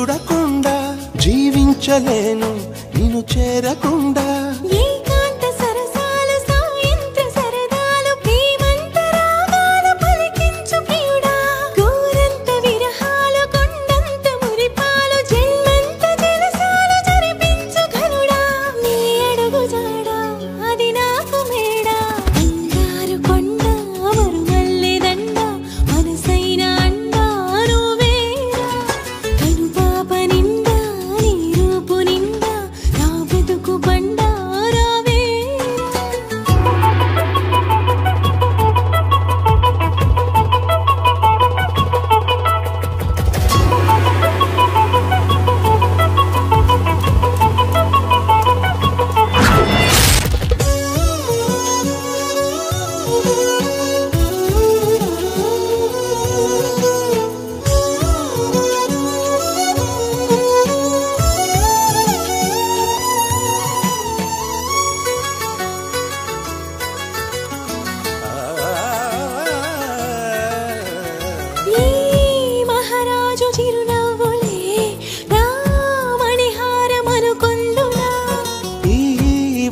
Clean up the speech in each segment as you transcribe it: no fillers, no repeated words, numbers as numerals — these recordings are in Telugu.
చూడకుండా జీవించలేను నిన్ను చేరకుండా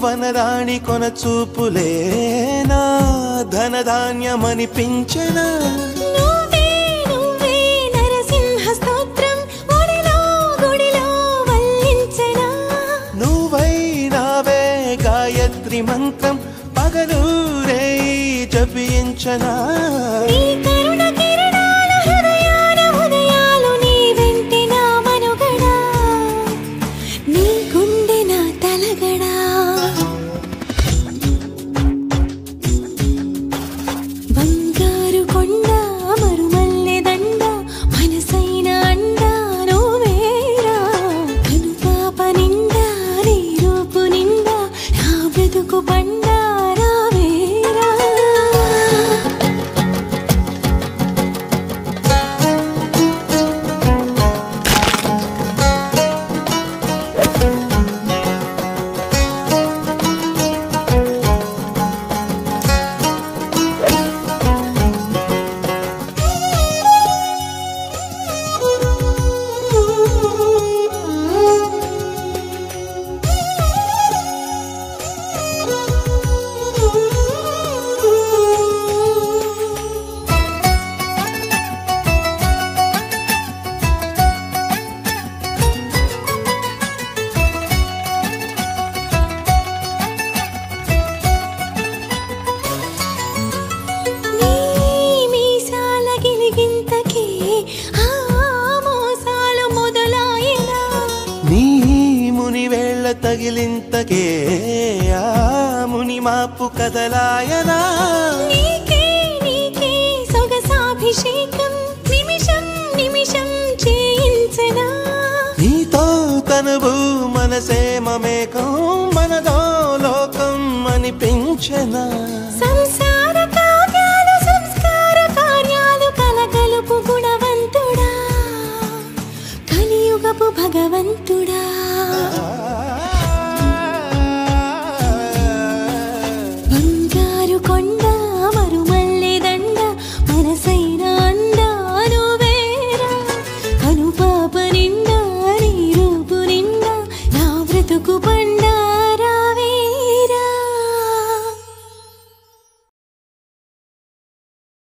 వనరాణి కొన చూపులే నా ధనధాన్యమనిపించెనా నువ్వే నువ్వే నరసింహ స్తోత్రం ఒడిలో గుడిలో వల్లించెనా నువ్వై నావే గాయత్రి మంత్రం పగలు రేయి జపించనా నీ కరుణ కిరణాల హృదయాల ఉదయాలు నీ వెంటే నా మనుగడ నీ గుండె నా తలగడ బంగారు కొండ మరుమల్లె దండ మనసైన అండ నువ్వేరా కనుపాప నిండా నీ రూపు నిండా నా బ్రతుకు పండా రావేరా తగిలింతకే ఆ ముని మాపు కదలాయనా నీకే నీకే సొగసాభిషేకం నిమిషం నిమిషం చేయించనా నీతో తనువు మనసే మమేకం మనదో లోకం అనిపించనా